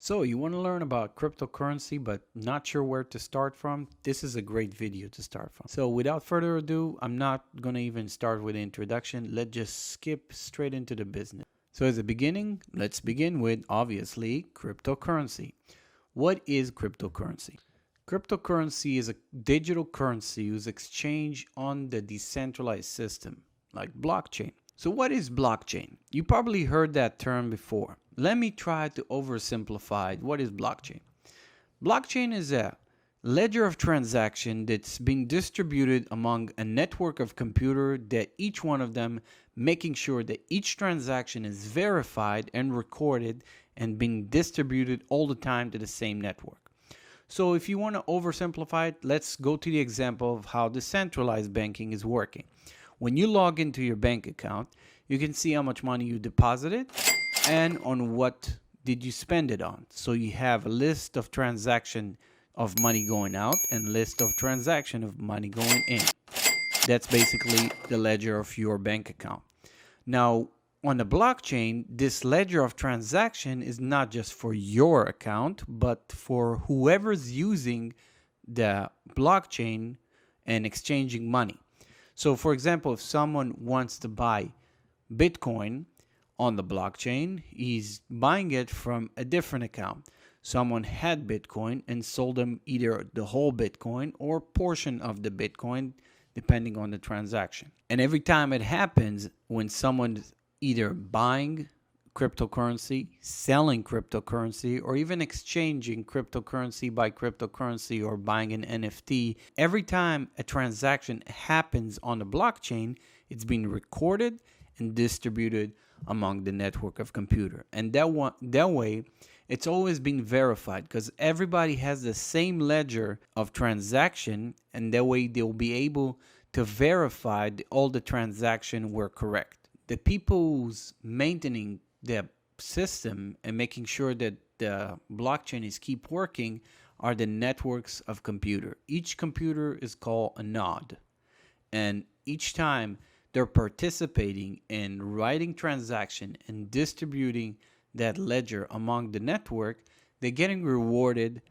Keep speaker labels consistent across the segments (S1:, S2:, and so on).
S1: So you want to learn about cryptocurrency but not sure where to start from? This is a great video to start from. So without further ado, I'm not going to even start with the introduction. Let's just skip straight into the business. So as a beginning, let's begin with, obviously, cryptocurrency. What is cryptocurrency? Cryptocurrency is a digital currency whose exchange on the decentralized system, like blockchain. So what is blockchain? You probably heard that term before. Let me try to oversimplify what is blockchain. Blockchain is a ledger of transaction that's being distributed among a network of computers, that each one of them making sure that each transaction is verified and recorded and being distributed all the time to the same network. So if you want to oversimplify it, let's go to the example of how decentralized banking is working. When you log into your bank account, you can see how much money you deposited and on what did you spend it on. So you have a list of transaction of money going out and list of transaction of money going in. That's basically the ledger of your bank account. Now, on the blockchain, this ledger of transaction is not just for your account, but for whoever's using the blockchain and exchanging money. So for example, if someone wants to buy Bitcoin on the blockchain, he's buying it from a different account. Someone had Bitcoin and sold them either the whole Bitcoin or portion of the Bitcoin, depending on the transaction. And every time it happens, when someone's either buying cryptocurrency, selling cryptocurrency, or even exchanging cryptocurrency by cryptocurrency or buying an NFT, every time a transaction happens on the blockchain, it's being recorded and distributed among the network of computer. And that way, it's always being verified because everybody has the same ledger of transaction, and that way they'll be able to verify all the transactions were correct. The people who's maintaining the system and making sure that the blockchain is keep working are the networks of computer. Each computer is called a node, and each time they're participating in writing transaction and distributing that ledger among the network, they're getting rewarded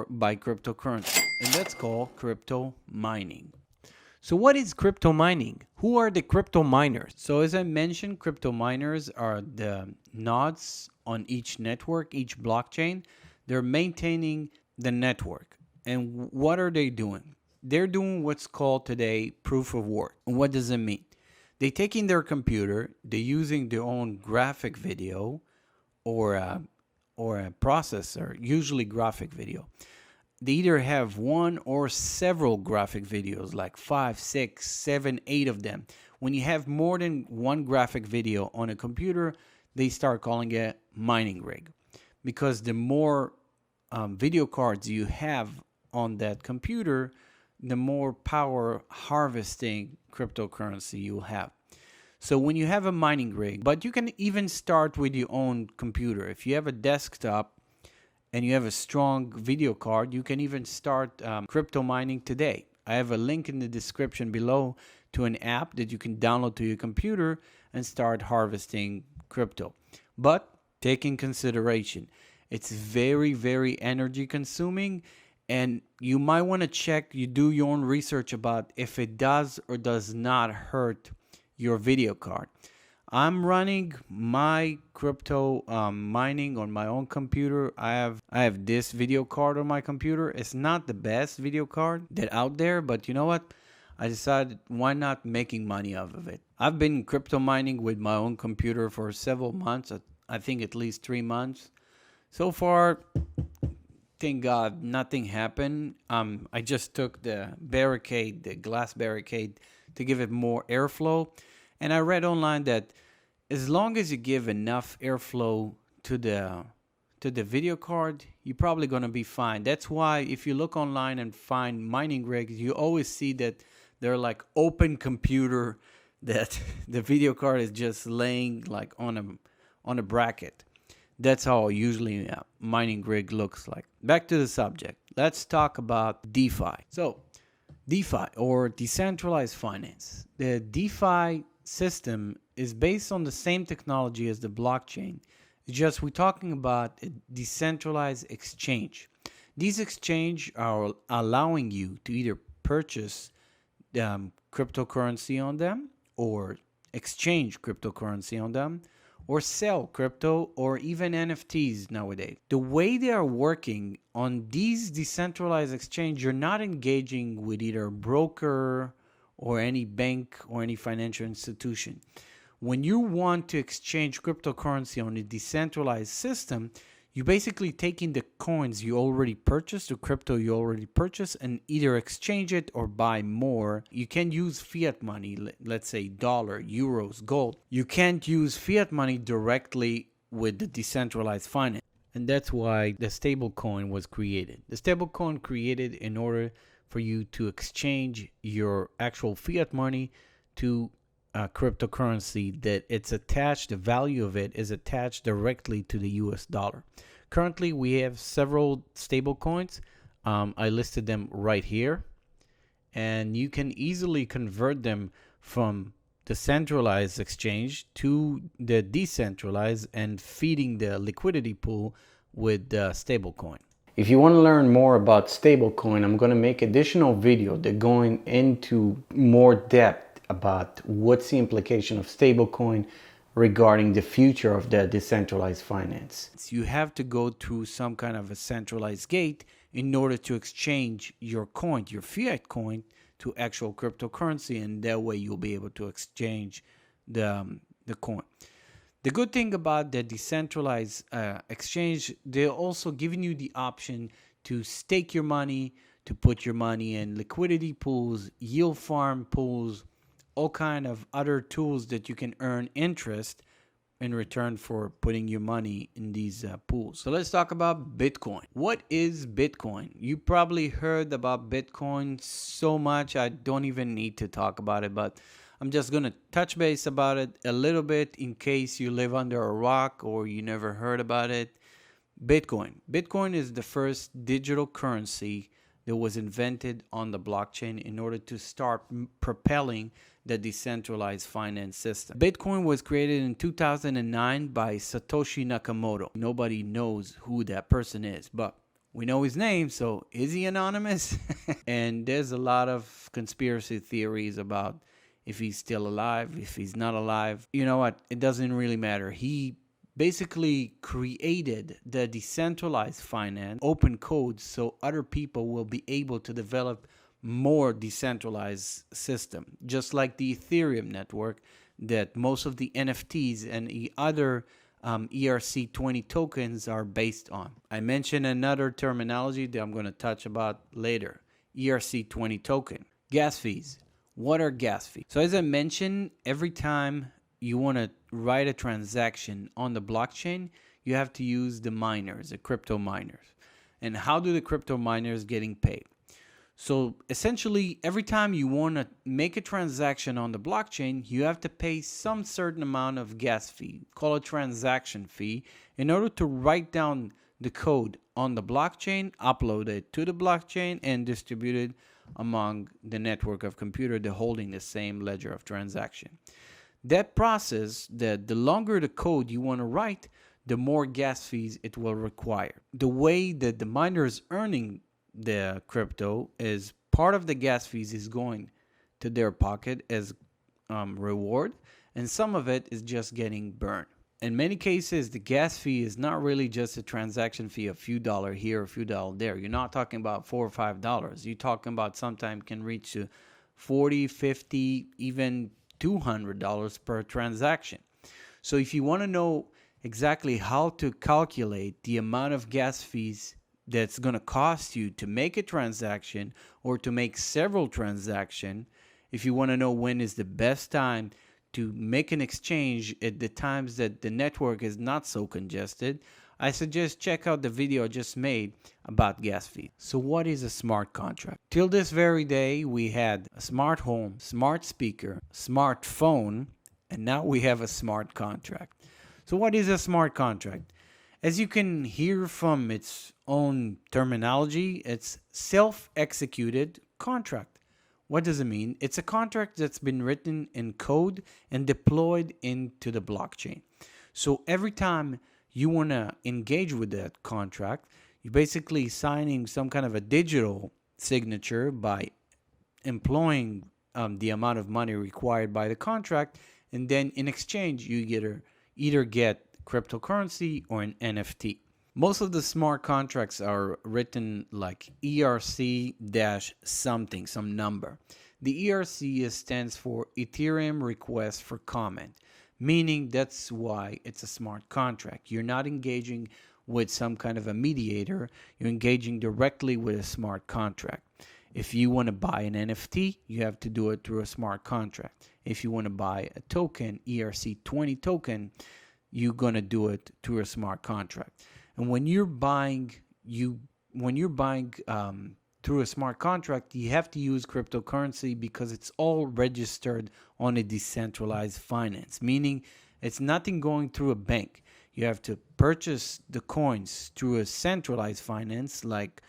S1: by cryptocurrency, and that's called crypto mining. So what is crypto mining? Who are the crypto miners? So as I mentioned, crypto miners are the nodes on each network, each blockchain. They're maintaining the network. And what are they doing? They're doing what's called today proof of work. And what does it mean? They take in their computer, they're using their own graphic video or a processor, usually graphic video. They either have one or several graphic videos, like 5, 6, 7, 8 of them. When you have more than one graphic video on a computer, they start calling it mining rig. Because the more video cards you have on that computer, the more power harvesting cryptocurrency you'll have. So when you have a mining rig, but you can even start with your own computer. If you have a desktop and you have a strong video card, you can even start crypto mining today. I have a link in the description below to an app that you can download to your computer and start harvesting crypto. But take in consideration, it's very, very energy consuming, and you might want to check, you do your own research about if it does or does not hurt your video card. I'm running my crypto mining on my own computer. I have this video card on my computer. It's not the best video card that out there, but you know what? I decided, why not making money off of it? I've been crypto mining with my own computer for several months. I think at least 3 months. So far, thank God, nothing happened. I just took the glass barricade, to give it more airflow. And I read online that as long as you give enough airflow to the video card, you're probably going to be fine. That's why if you look online and find mining rigs, you always see that they're like open computer, that the video card is just laying like on a bracket. That's how usually a mining rig looks like. Back to the subject. Let's talk about DeFi. So DeFi, or decentralized finance. The DeFi system is based on the same technology as the blockchain. It's just we're talking about a decentralized exchange. These exchanges are allowing you to either purchase cryptocurrency on them, or exchange cryptocurrency on them, or sell crypto or even NFTs nowadays. The way they are working on these decentralized exchange, you're not engaging with either a broker or any bank or any financial institution. When you want to exchange cryptocurrency on a decentralized system, you basically taking the coins you already purchased, the crypto you already purchased, and either exchange it or buy more. You can use fiat money, let's say dollar, euros, gold. You can't use fiat money directly with the decentralized finance. And that's why the stablecoin was created. The stablecoin created in order for you to exchange your actual fiat money to cryptocurrency that it's attached, the value of it is attached directly to the US dollar. Currently, we have several stable coins. I listed them right here, and you can easily convert them from the centralized exchange to the decentralized and feeding the liquidity pool with the stable coin. If you want to learn more about stablecoin, I'm going to make additional video that going into more depth about what's the implication of stablecoin regarding the future of the decentralized finance. You have to go through some kind of a centralized gate in order to exchange your coin, your fiat coin, to actual cryptocurrency, and that way you'll be able to exchange the coin. The good thing about the decentralized exchange, they're also giving you the option to stake your money, to put your money in liquidity pools, yield farm pools, all kind of other tools that you can earn interest in return for putting your money in these pools. So let's talk about Bitcoin. What is Bitcoin? You probably heard about Bitcoin so much, I don't even need to talk about it, but I'm just going to touch base about it a little bit in case you live under a rock or you never heard about it. Bitcoin. Bitcoin is the first digital currency that was invented on the blockchain in order to start propelling the decentralized finance system. Bitcoin was created in 2009 by Satoshi Nakamoto. Nobody knows who that person is, but we know his name, so is he anonymous? And there's a lot of conspiracy theories about if he's still alive, if he's not alive. You know what? It doesn't really matter. He basically created the decentralized finance, open code, so other people will be able to develop more decentralized system, just like the Ethereum network that most of the NFTs and the other ERC20 tokens are based on. I mentioned another terminology that I'm going to touch about later. ERC20 token. Gas fees. What are gas fees? So as I mentioned, every time you want to write a transaction on the blockchain, you have to use the miners, the crypto miners. And how do the crypto miners getting paid? So essentially, every time you want to make a transaction on the blockchain, you have to pay some certain amount of gas fee, call it transaction fee, in order to write down the code on the blockchain, upload it to the blockchain, and distribute it among the network of computers that holding the same ledger of transaction. That process, the longer the code you want to write, the more gas fees it will require. The way that the miner is earning the crypto is part of the gas fees is going to their pocket as reward, and some of it is just getting burned. In many cases, the gas fee is not really just a transaction fee, a few dollars here, a few dollars there. You're not talking about $4 or $5. You're talking about sometimes can reach to $40, $50, even $200 per transaction. So if you want to know exactly how to calculate the amount of gas fees that's going to cost you to make a transaction or to make several transactions, if you want to know when is the best time to make an exchange at the times that the network is not so congested, I suggest check out the video I just made about gas fees. So what is a smart contract? Till this very day, we had a smart home, smart speaker, smartphone, and now we have a smart contract. So what is a smart contract? As you can hear from its own terminology, it's self-executed contract. What does it mean? It's a contract that's been written in code and deployed into the blockchain. So every time you want to engage with that contract, you're basically signing some kind of a digital signature by employing the amount of money required by the contract, and then in exchange you either get cryptocurrency or an NFT. Most of the smart contracts are written like ERC dash something, some number. The ERC stands for Ethereum Request for Comment, meaning that's why it's a smart contract. You're not engaging with some kind of a mediator, you're engaging directly with a smart contract. If you want to buy an NFT, you have to do it through a smart contract. If you want to buy a token, ERC20 token, you're going to do it through a smart contract. And when you're buying through a smart contract, you have to use cryptocurrency because it's all registered on a decentralized finance, meaning it's nothing going through a bank. You have to purchase the coins through a centralized finance like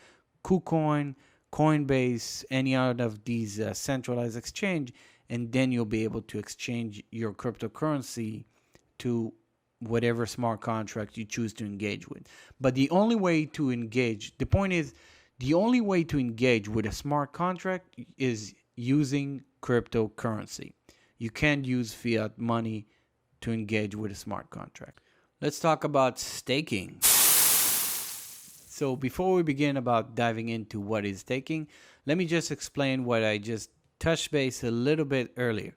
S1: KuCoin, Coinbase, any out of these centralized exchange, and then you'll be able to exchange your cryptocurrency to whatever smart contract you choose to engage with. But the only way to engage, the point is, the only way to engage with a smart contract is using cryptocurrency. You can't use fiat money to engage with a smart contract. Let's talk about staking. So before we begin about diving into what is staking, let me just explain what I just touched base a little bit earlier.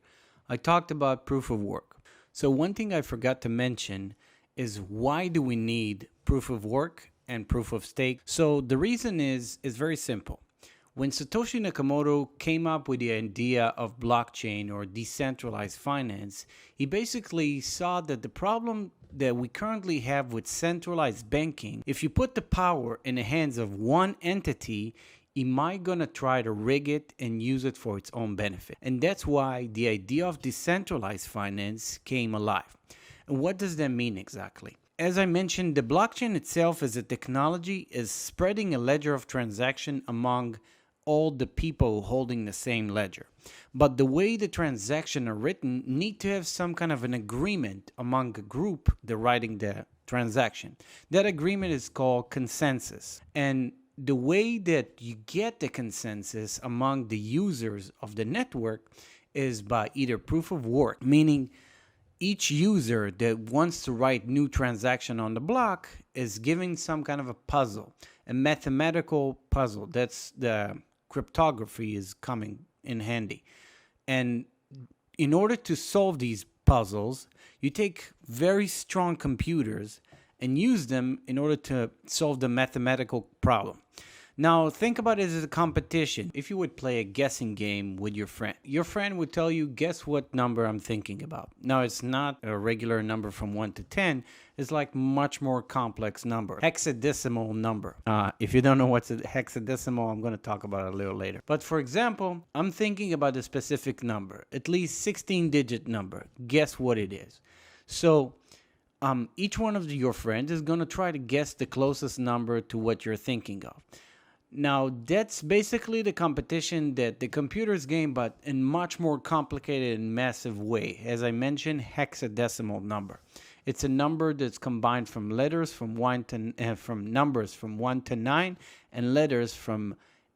S1: I talked about proof of work. So one thing I forgot to mention is why do we need proof of work and proof of stake? So the reason is very simple. When Satoshi Nakamoto came up with the idea of blockchain or decentralized finance, he basically saw that the problem that we currently have with centralized banking, if you put the power in the hands of one entity, it might gonna try to rig it and use it for its own benefit. And that's why the idea of decentralized finance came alive. And what does that mean exactly? As I mentioned, the blockchain itself as a technology is spreading a ledger of transaction among all the people holding the same ledger. But the way the transactions are written need to have some kind of an agreement among a group that writing the transaction. That agreement is called consensus. And the way that you get the consensus among the users of the network is by either proof of work, meaning each user that wants to write new transaction on the block is giving some kind of a puzzle, a mathematical puzzle. That's the cryptography is coming in handy. And in order to solve these puzzles, you take very strong computers and use them in order to solve the mathematical problem. Now, think about it as a competition. If you would play a guessing game with your friend would tell you, guess what number I'm thinking about. Now, it's not a regular number from 1 to 10. It's like much more complex number. Hexadecimal number. If you don't know what's a hexadecimal, I'm going to talk about it a little later. But for example, I'm thinking about a specific number, at least 16-digit number. Guess what it is. So each one of your friends is going to try to guess the closest number to what you're thinking of. Now, that's basically the competition that the computers game, but in much more complicated and massive way. As I mentioned, hexadecimal number. It's a number that's combined from letters from numbers from 1 to 9 and letters from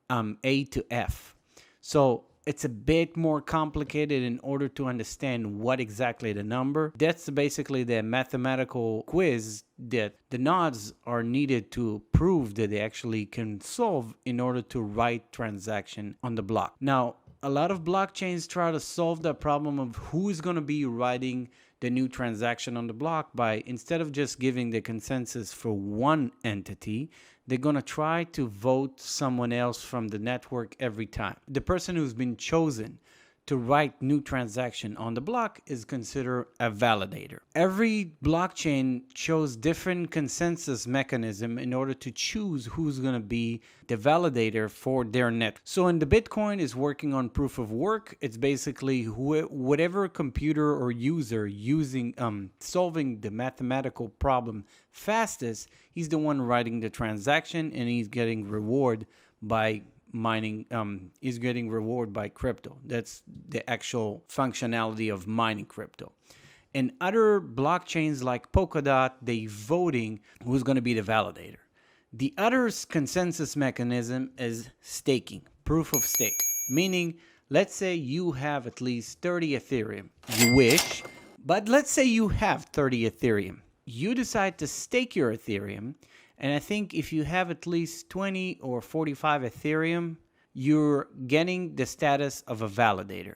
S1: A to F. So it's a bit more complicated in order to understand what exactly the number. That's basically the mathematical quiz that the nodes are needed to prove that they actually can solve in order to write transaction on the block. Now, a lot of blockchains try to solve the problem of who is going to be writing the new transaction on the block by, instead of just giving the consensus for one entity, they're going to try to vote someone else from the network every time. The person who's been chosen to write new transaction on the block is considered a validator. Every blockchain chose different consensus mechanism in order to choose who's going to be the validator for their net. So in the Bitcoin is working on proof of work. It's basically whatever computer or user using solving the mathematical problem fastest, he's the one writing the transaction and he's getting reward by mining, is getting reward by crypto. That's the actual functionality of mining crypto. And other blockchains like Polkadot, they voting who's going to be the validator. The other consensus mechanism is staking, proof of stake, meaning let's say you have at least 30 Ethereum. You wish, but let's say you have 30 Ethereum. You decide to stake your Ethereum, and I think if you have at least 20 or 45 Ethereum, you're getting the status of a validator.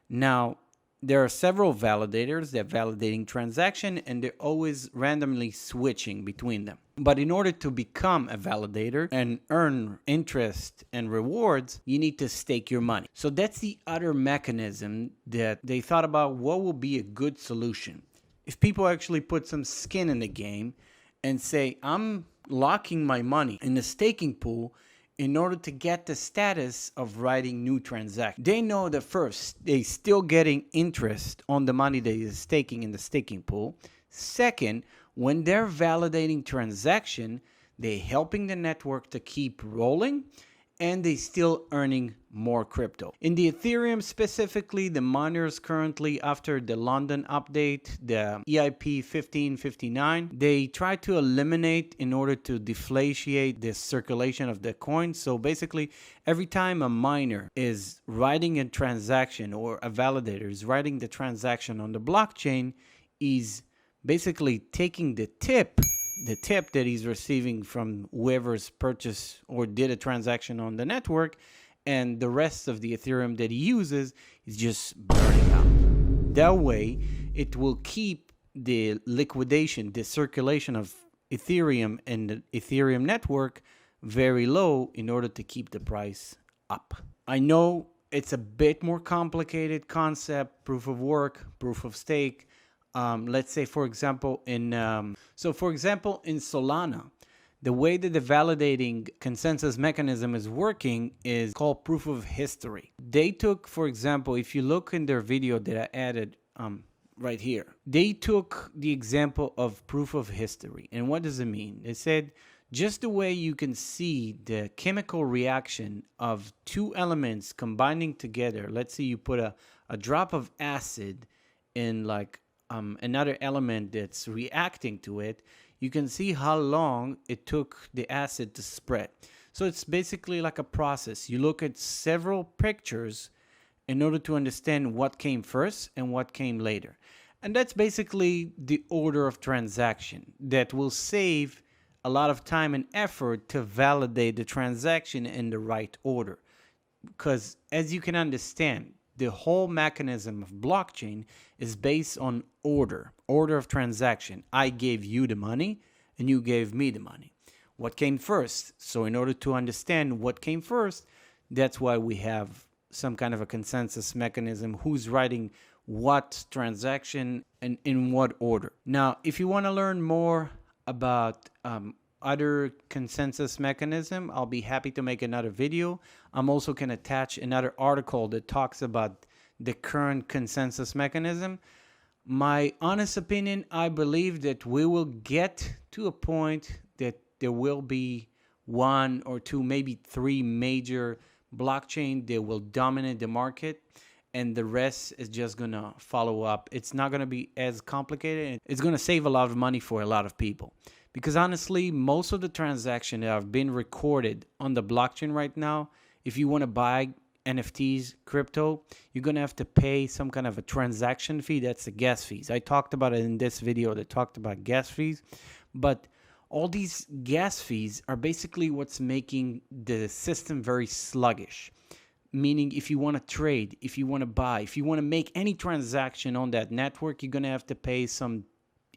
S1: Now, there are several validators that are validating transaction, and they're always randomly switching between them. But in order to become a validator and earn interest and rewards, you need to stake your money. So that's the other mechanism that they thought about what will be a good solution. If people actually put some skin in the game and say, I'm locking my money in the staking pool in order to get the status of writing new transactions. They know that first, they still getting interest on the money they are staking in the staking pool. Second, when they're validating transaction, they're helping the network to keep rolling, and they still earning more crypto. In the Ethereum specifically, the miners currently, after the London update, the EIP 1559, they try to eliminate in order to deflate the circulation of the coin. So basically, every time a miner is writing a transaction or a validator is writing the transaction on the blockchain, is basically taking the tip that he's receiving from whoever's purchased or did a transaction on the network, and the rest of the Ethereum that he uses is just burning out. That way, it will keep the liquidation, the circulation of Ethereum and the Ethereum network very low in order to keep the price up. I know it's a bit more complicated concept, proof of work, proof of stake. Let's say, for example, in Solana, the way that the validating consensus mechanism is working is called proof of history. They took, for example, if you look in their video that I added right here, they took the example of proof of history. And what does it mean? They said, just the way you can see the chemical reaction of two elements combining together. Let's say you put a drop of acid in like another element that's reacting to it, you can see how long it took the acid to spread. So it's basically like a process. You look at several pictures in order to understand what came first and what came later. And that's basically the order of transaction that will save a lot of time and effort to validate the transaction in the right order. Because as you can understand, the whole mechanism of blockchain is based on order of transaction. I gave you the money and you gave me the money. What came first? So in order to understand what came first, that's why we have some kind of a consensus mechanism, who's writing what transaction and in what order. Now, if you want to learn more about other consensus mechanism, I'll be happy to make another video. I'm also going to attach another article that talks about the current consensus mechanism. My honest opinion, I believe that we will get to a point that there will be one or two, maybe three major blockchain that will dominate the market, and the rest is just going to follow up. It's not going to be as complicated. It's going to save a lot of money for a lot of people. Because honestly, most of the transactions that have been recorded on the blockchain right now, if you want to buy NFTs, crypto, you're going to have to pay some kind of a transaction fee. That's the gas fees. I talked about it in this video that talked about gas fees. But all these gas fees are basically what's making the system very sluggish. Meaning if you want to trade, if you want to buy, if you want to make any transaction on that network, you're going to have to pay some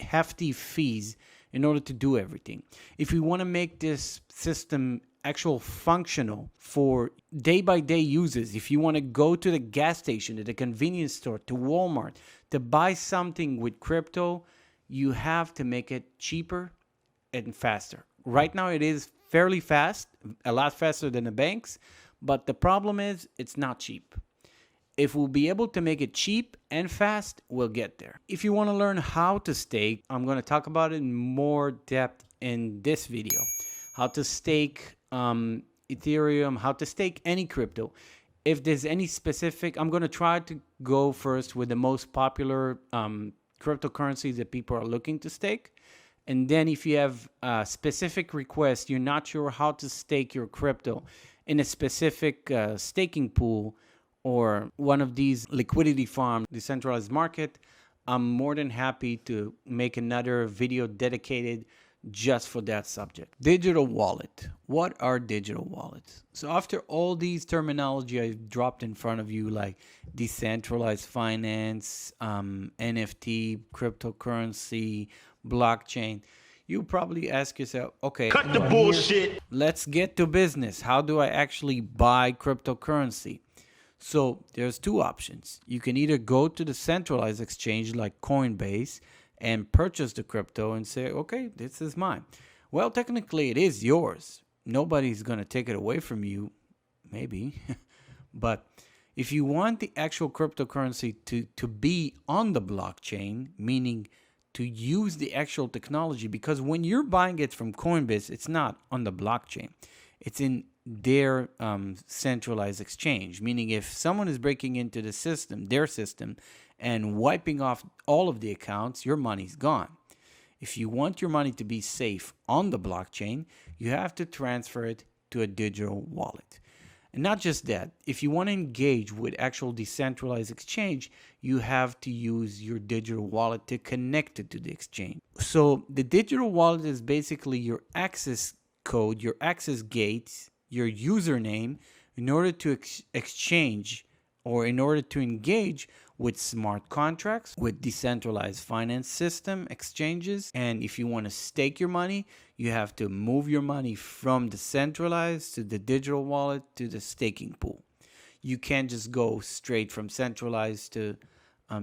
S1: hefty fees in order to do everything. If we want to make this system actual functional for day-by-day users, if you want to go to the gas station, to the convenience store, to Walmart, to buy something with crypto, you have to make it cheaper and faster. Right now it is fairly fast, a lot faster than the banks, but the problem is it's not cheap. If we'll be able to make it cheap and fast, we'll get there. If you want to learn how to stake, I'm going to talk about it in more depth in this video. How to stake Ethereum, how to stake any crypto. If there's any specific, I'm going to try to go first with the most popular cryptocurrencies that people are looking to stake. And then if you have a specific request, you're not sure how to stake your crypto in a specific staking pool or one of these liquidity farm decentralized market, I'm more than happy to make another video dedicated just for that subject. Digital wallet. What are digital wallets? So after all these terminology I dropped in front of you, like decentralized finance, NFT, cryptocurrency, blockchain, you probably ask yourself, okay,
S2: cut the bullshit.
S1: Let's get to business. How do I actually buy cryptocurrency? So there's two options. You can either go to the centralized exchange like Coinbase and purchase the crypto and say, okay, this is mine. Well, technically it is yours. Nobody's going to take it away from you, maybe. But if you want the actual cryptocurrency to be on the blockchain, meaning to use the actual technology, because when you're buying it from Coinbase, it's not on the blockchain. It's in their centralized exchange, meaning if someone is breaking into the system, their system, and wiping off all of the accounts, your money's gone. If you want your money to be safe on the blockchain, you have to transfer it to a digital wallet. And not just that, if you want to engage with actual decentralized exchange, you have to use your digital wallet to connect it to the exchange. So the digital wallet is basically your access code, your access gate, your username in order to exchange or in order to engage with smart contracts, with decentralized finance system exchanges. And if you want to stake your money, you have to move your money from the centralized to the digital wallet to the staking pool. You can't just go straight from centralized to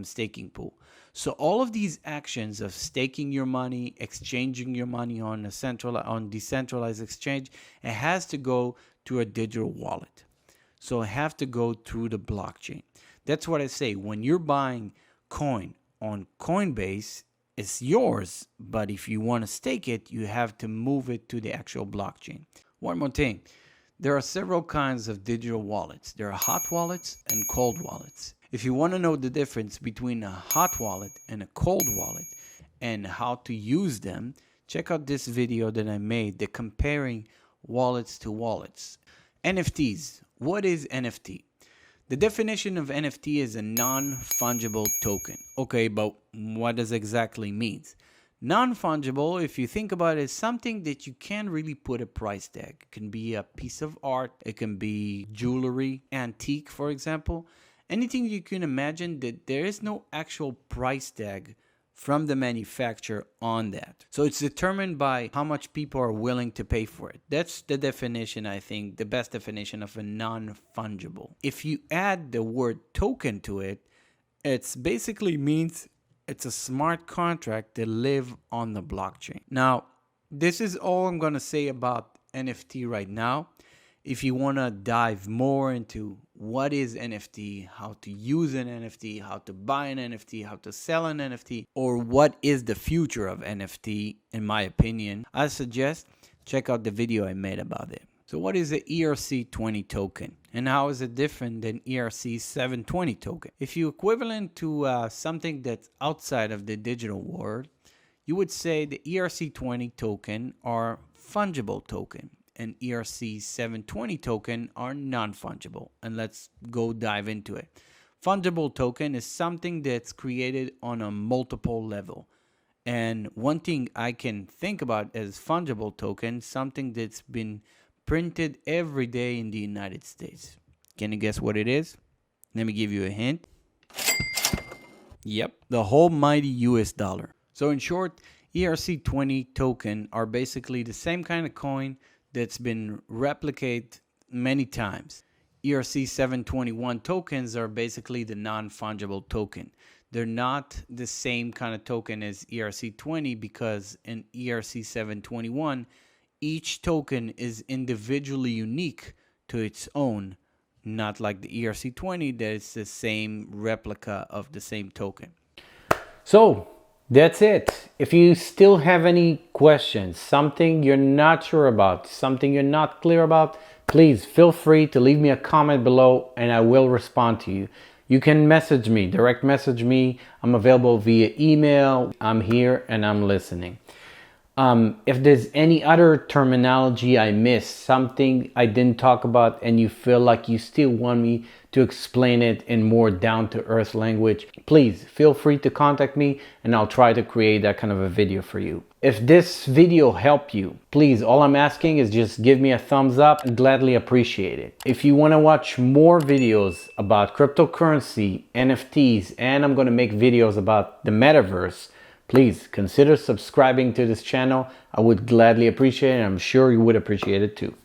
S1: staking pool. So all of these actions of staking your money, exchanging your money on a decentralized exchange, it has to go to a digital wallet. So it have to go through the blockchain. That's what I say. When you're buying coin on Coinbase, it's yours. But if you want to stake it, you have to move it to the actual blockchain. One more thing. There are several kinds of digital wallets. There are hot wallets and cold wallets. If you want to know the difference between a hot wallet and a cold wallet and how to use them, check out this video that I made, the comparing wallets to wallets. NFTs. What is NFT? The definition of NFT is a non-fungible token. Okay, but what does exactly means? Non-fungible, if you think about it, is something that you can't really put a price tag. It can be a piece of art, it can be jewelry, antique, for example. Anything you can imagine that there is no actual price tag from the manufacturer on that. So it's determined by how much people are willing to pay for it. That's the definition, I think, the best definition of a non-fungible. If you add the word token to it, it basically means it's a smart contract that live on the blockchain. Now, this is all I'm going to say about NFT right now. If you want to dive more into what is NFT, how to use an NFT, how to buy an NFT, how to sell an NFT, or what is the future of NFT, in my opinion, I suggest check out the video I made about it. So what is the ERC20 token and how is it different than ERC720 token? If you equivalent to something that's outside of the digital world, you would say the ERC20 token are fungible token and ERC720 token are non-fungible. And let's go dive into it. Fungible token is something that's created on a multiple level. And one thing I can think about as fungible token, something that's been printed every day in the United States. Can you guess what it is? Let me give you a hint. Yep, the whole mighty US dollar. So in short, ERC20 token are basically the same kind of coin that's been replicated many times. ERC721 tokens are basically the non-fungible token. They're not the same kind of token as ERC20 because in ERC721, each token is individually unique to its own, not like the ERC20 that is the same replica of the same token. So that's it. If you still have any questions, something you're not sure about, something you're not clear about, please feel free to leave me a comment below and I will respond to you. you can message me, direct message me. I'm available via email. I'm here and I'm listening. If there's any other terminology I missed, something I didn't talk about, and you feel like you still want me to explain it in more down-to-earth language, please feel free to contact me and I'll try to create that kind of a video for you. If this video helped you, please, all I'm asking is just give me a thumbs up. I'd gladly appreciate it. If you want to watch more videos about cryptocurrency, NFTs, and I'm going to make videos about the metaverse, please consider subscribing to this channel. I would gladly appreciate it, and I'm sure you would appreciate it too.